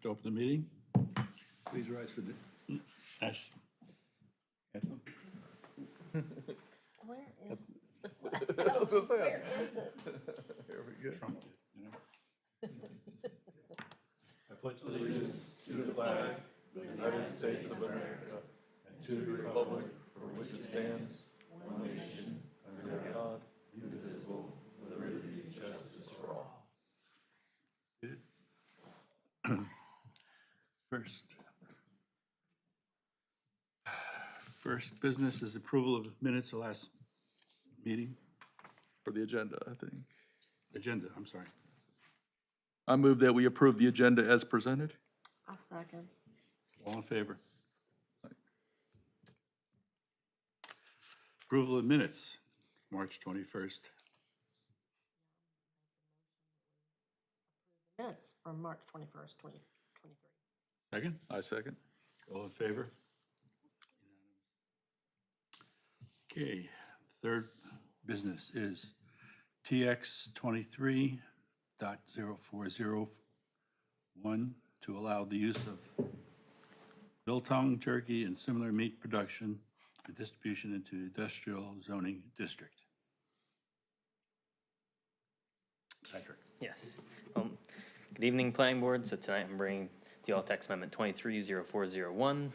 to open the meeting. Please rise for the, Ash. Anthem. Where is the flag? I was gonna say, Where is it? here we go. Trump did, you know. I pledge allegiance to the flag of the United States of America and to the republic for which it stands, one nation, under God, indivisible, with liberty and justice for all. First business is approval of minutes of last meeting, For the agenda, I think. agenda, I'm sorry. I move that we approve the agenda as presented. I second. All in favor? Approval of minutes, March 21st. Minutes from March 21st, 2023. Second? I second. All in favor? Okay, third business is TX 23.0401 to allow the use of biltong, jerky, and similar meat production and distribution into the industrial zoning district. Patrick. Yes. Good evening, Planning Board. So tonight I'm bringing to you all text amendment 230401.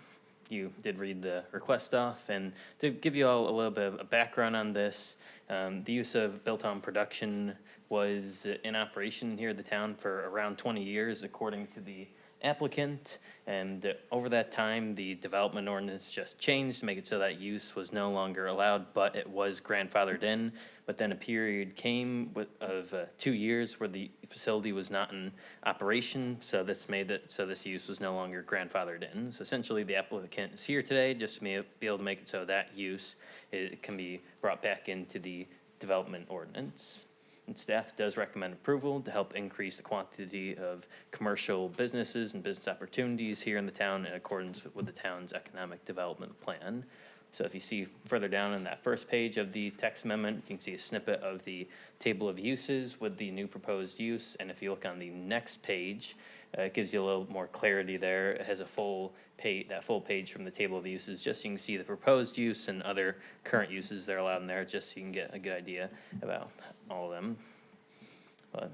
You did read the request off, and to give you all a little bit of a background on this, the use of biltong production was in operation here in the town for around 20 years, according to the applicant. And over that time, the development ordinance just changed to make it so that use was no longer allowed, but it was grandfathered in. But then a period came of 2 years where the facility was not in operation, so this made it so this use was no longer grandfathered in. So essentially, the applicant is here today just to be able to make it so that use can be brought back into the development ordinance. And staff does recommend approval to help increase the quantity of commercial businesses and business opportunities here in the town in accordance with the town's economic development plan. So if you see further down in that first page of the text amendment, you can see a snippet of the table of uses with the new proposed use. And if you look on the next page, it gives you a little more clarity there. It has a full page, that full page from the table of uses, just so you can see the proposed use and other current uses that are allowed in there, just so you can get a good idea about all of them. But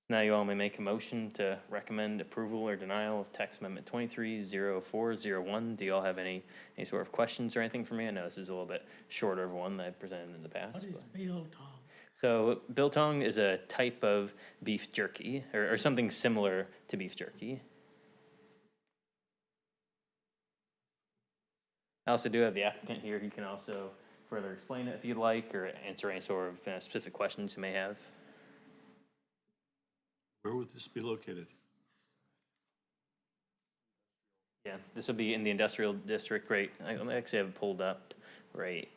now you all may make a motion to recommend approval or denial of text amendment 230401. Do you all have any sort of questions or anything for me? I know this is a little bit shorter of one that I've presented in the past. What is biltong? So biltong is a type of beef jerky, or something similar to beef jerky. I also do have the applicant here. He can also further explain it if you'd like, or answer any sort of specific questions you may have. Where would this be located? Yeah, this would be in the industrial district, right? I actually have it pulled up right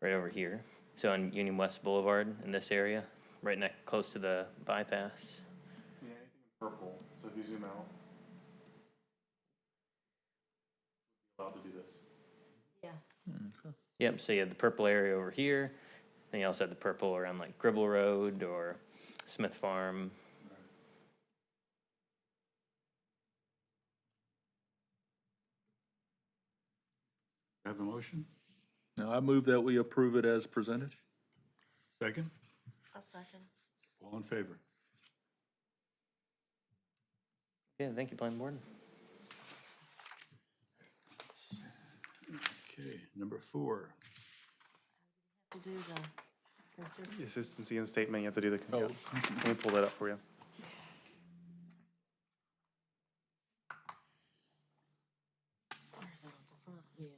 over here. So on Union West Boulevard in this area, right next, close to the bypass. Yeah, anything in purple, so if you zoom out. Allowed to do this. Yeah. Yep, so you have the purple area over here. Then you also have the purple around like Gribble Road or Smith Farm. Have a motion? Now, I move that we approve it as presented. Second? I second. All in favor? Yeah, thank you, Planning Board. Okay, number 4. To do the consistency. Consistency and statement, you have to do the, Oh. let me pull that up for you. Where's that on the front? Yeah.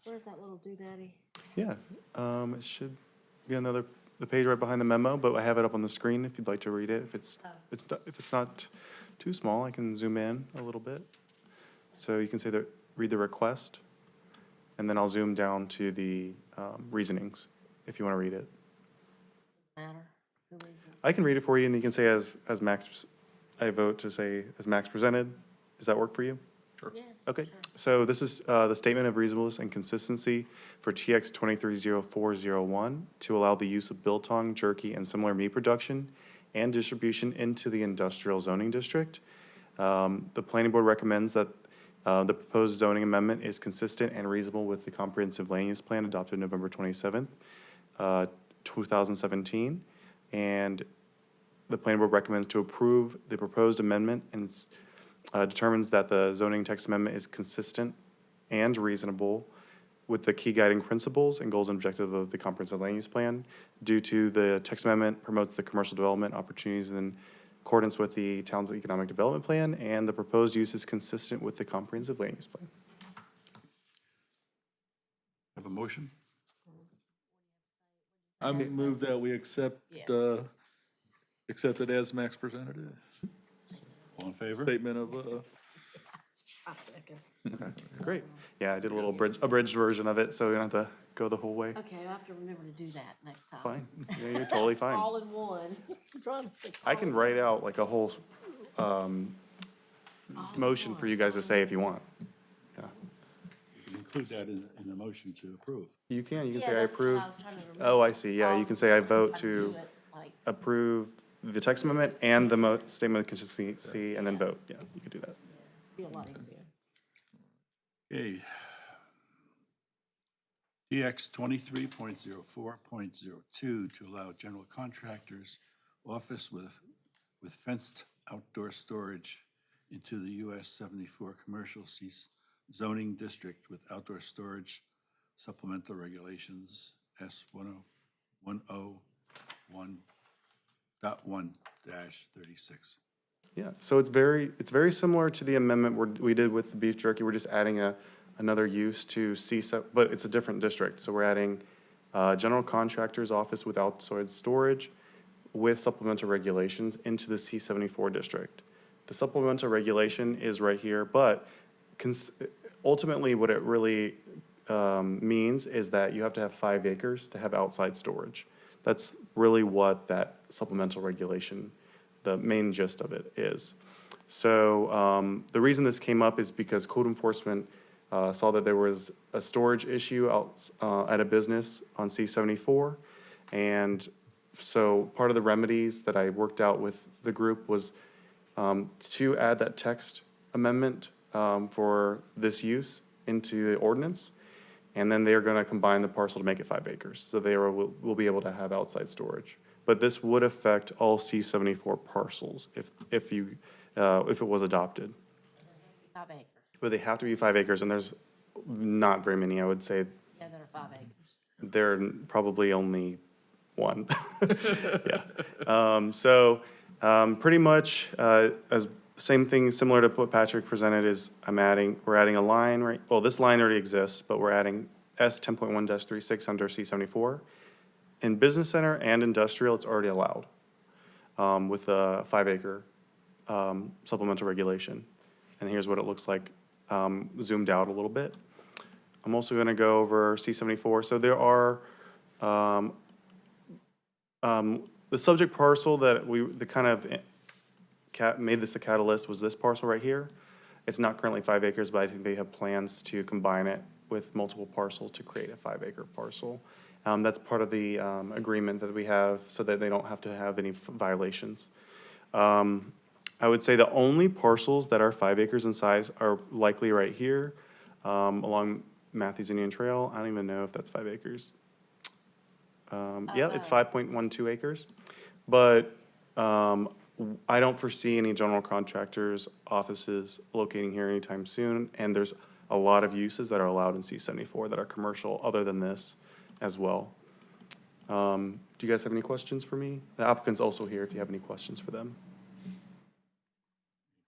Where's that little doodaddy? Yeah, it should be on the page right behind the memo, but I have it up on the screen if you'd like to read it. If it's not too small, I can zoom in a little bit. So you can say that, read the request, and then I'll zoom down to the reasonings if you want to read it. Matter. Who reads it? I can read it for you, and you can say as Max, I vote to say as Max presented. Does that work for you? Yeah. Okay, sure. so this is the statement of reasonableness and consistency for TX 230401 to allow the use of biltong, jerky, and similar meat production and distribution into the industrial zoning district. The planning board recommends that the proposed zoning amendment is consistent and reasonable with the comprehensive land use plan adopted November 27th, 2017. And the planning board recommends to approve the proposed amendment and determines that the zoning text amendment is consistent and reasonable with the key guiding principles and goals and objectives of the comprehensive land use plan. Due to the text amendment promotes the commercial development opportunities in accordance with the town's economic development plan, and the proposed use is consistent with the comprehensive land use plan. Have a motion? I move that we accept, Yeah. accept it as Max presented it. All in favor? Statement of, I second. Great. Yeah, I did a little abridged version of it, so we don't have to go the whole way. Okay, I have to remember to do that next time. Fine. Yeah, you're totally fine. All in one. I'm trying to think I all can in write out like a whole motion for you guys to say if you want. Yeah. You can include that in the motion to approve. You can Yeah, say I that's what approve. I was trying to remember. Oh, I see. Yeah, you can say I vote Trying to to do it like- approve the text amendment and the statement of consistency and then vote. Yeah, you could do that. Be a lot easier. Okay. TX 23.04.02 to allow general contractors office with fenced outdoor storage into the US 74 commercial zoning district with outdoor storage supplemental regulations S 101.1-36. Yeah, so it's very similar to the amendment we did with the beef jerky. We're just adding another use to but it's a different district. So we're adding general contractor's office with outside storage with supplemental regulations into the C74 district. The supplemental regulation is right here, but ultimately what it really means is that you have to have 5 acres to have outside storage. That's really what that supplemental regulation, the main gist of it is. So the reason this came up is because code enforcement saw that there was a storage issue out at a business on C74. And so part of the remedies that I worked out with the group was to add that text amendment for this use into the ordinance. And then they're going to combine the parcel to make it 5 acres. So they will be able to have outside storage. But this would affect all C74 parcels if it was adopted. 5 acres. But they have to be 5 acres, and there's not very many, I would say. Yeah, there are 5 acres. There are probably only one. Yeah. Pretty much as same thing, similar to what Patrick presented, is we're adding a line, right? Well, this line already exists, but we're adding S 10.1-36 under C74. In business center and industrial, it's already allowed with a 5 acre supplemental regulation. And here's what it looks like zoomed out a little bit. I'm also going to go over C74. So there are the subject parcel that made this a catalyst was this parcel right here. It's not currently 5 acres, but I think they have plans to combine it with multiple parcels to create a 5 acre parcel. That's part of the agreement that we have so that they don't have to have any violations. I would say the only parcels that are 5 acres in size are likely right here along Matthews Indian Trail. I don't even know if that's 5 acres. Yeah, it's 5.12 acres. But I don't foresee any general contractors' offices locating here anytime soon. And there's a lot of uses that are allowed in C74 that are commercial other than this as well. Do you guys have any questions for me? The applicant's also here if you have any questions for them.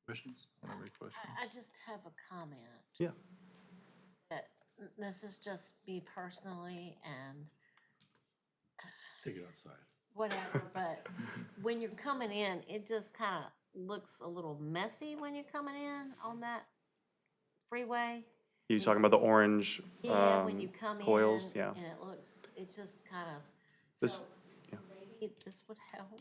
Questions? any questions? I just have a comment. Yeah. That this is just me personally and Take it outside. whatever, but when you're coming in, it just kind of looks a little messy when you're coming in on that freeway. You talking about the orange Yeah, when you come coils? in, Yeah. and it's just kind of, This- so yeah. maybe this would help.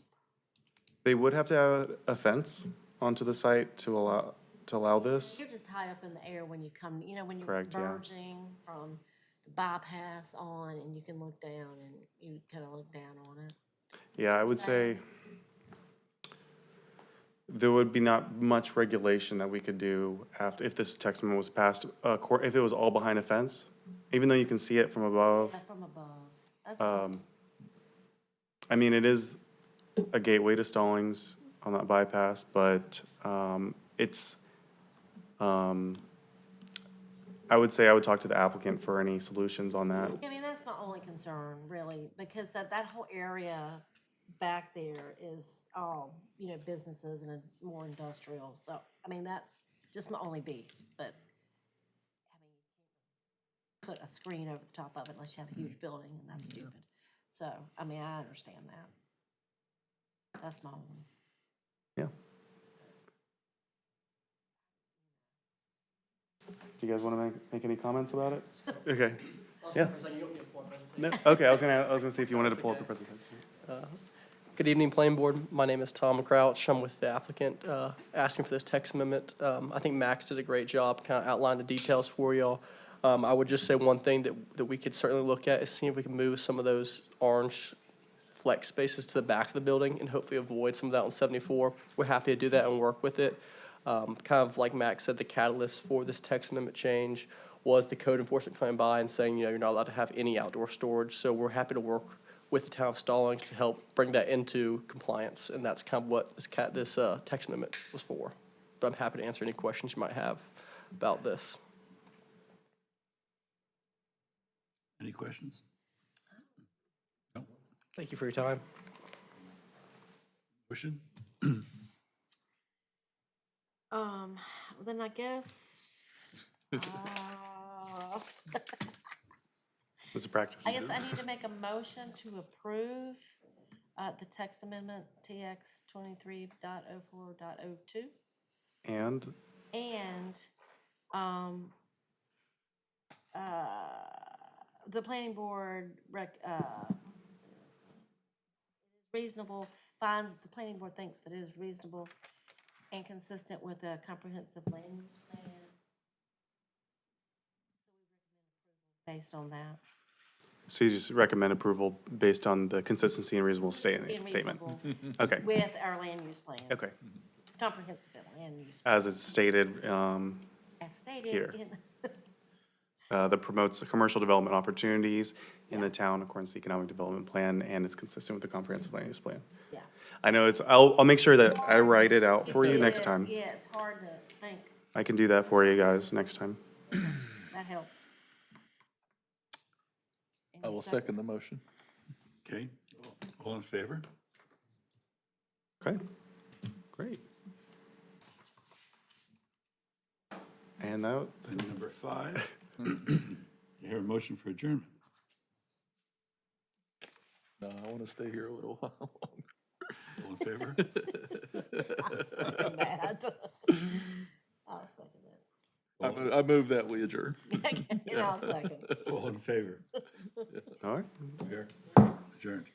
They would have to have a fence onto the site to allow, to allow this. You're just high up in the air when you come, you know, when you're Correct, yeah. verging from the bypass on and you can look down and you kind of look down on it. Yeah, I would say there would be not much regulation that we could do after, if this text amendment was passed, if it was all behind a fence, even though you can see it from above. Yeah, from above. That's fine. I mean, it is a gateway to Stallings on that bypass, but it's, I would say I would talk to the applicant for any solutions on that. I mean, that's my only concern, really, because that whole area back there is all, you know, businesses and more industrial. So, I mean, that's just my only beef, but, I mean, you can't put a screen over the top of it unless you have a huge building, and that's stupid. So, I mean, I understand that. That's my only. Yeah. Do you guys want to make any comments about it? Okay. Yeah. No, okay, I was gonna see if you wanted to pull up the presentation. Good evening, Planning Board. My name is Tom Crouch. I'm with the applicant asking for this text amendment. I think Max did a great job, kind of outlined the details for y'all. I would just say one thing that we could certainly look at is seeing if we can move some of those orange flex spaces to the back of the building and hopefully avoid some of that on 74. We're happy to do that and work with it. Kind of like Max said, the catalyst for this text amendment change was the code enforcement coming by and saying, you know, you're not allowed to have any outdoor storage. So we're happy to work with the town of Stallings to help bring that into compliance. And that's kind of what this text amendment was for. But I'm happy to answer any questions you might have about this. Any questions? No? Thank you for your time. Motion? Then I guess, It's a practice. I need to make a motion to approve the text amendment TX 23.04.02. And And, the planning board reasonable, finds, the planning board thinks that it is reasonable and consistent with a comprehensive land use plan. Based on that. so you just recommend approval based on the consistency and reasonable And statement? reasonable Okay, with our land use plan. okay. Comprehensive land use. Plan. As it's stated, As stated here. in. that promotes the commercial development opportunities in the town according to the economic development plan and is consistent with the comprehensive land use plan. Yeah. I know I'll make sure that I write it out for you next time. Yeah, it's hard to think. I can do that for you guys next time. That helps. I will second the motion. Okay, all in favor? Okay, great. And that, Then number 5, you hear a motion for adjournment. No, I want to stay here a little while longer. All in favor? I'll second that. I'll second I move that we adjourn. it. And I'll second. All in favor? all right. We are adjourned.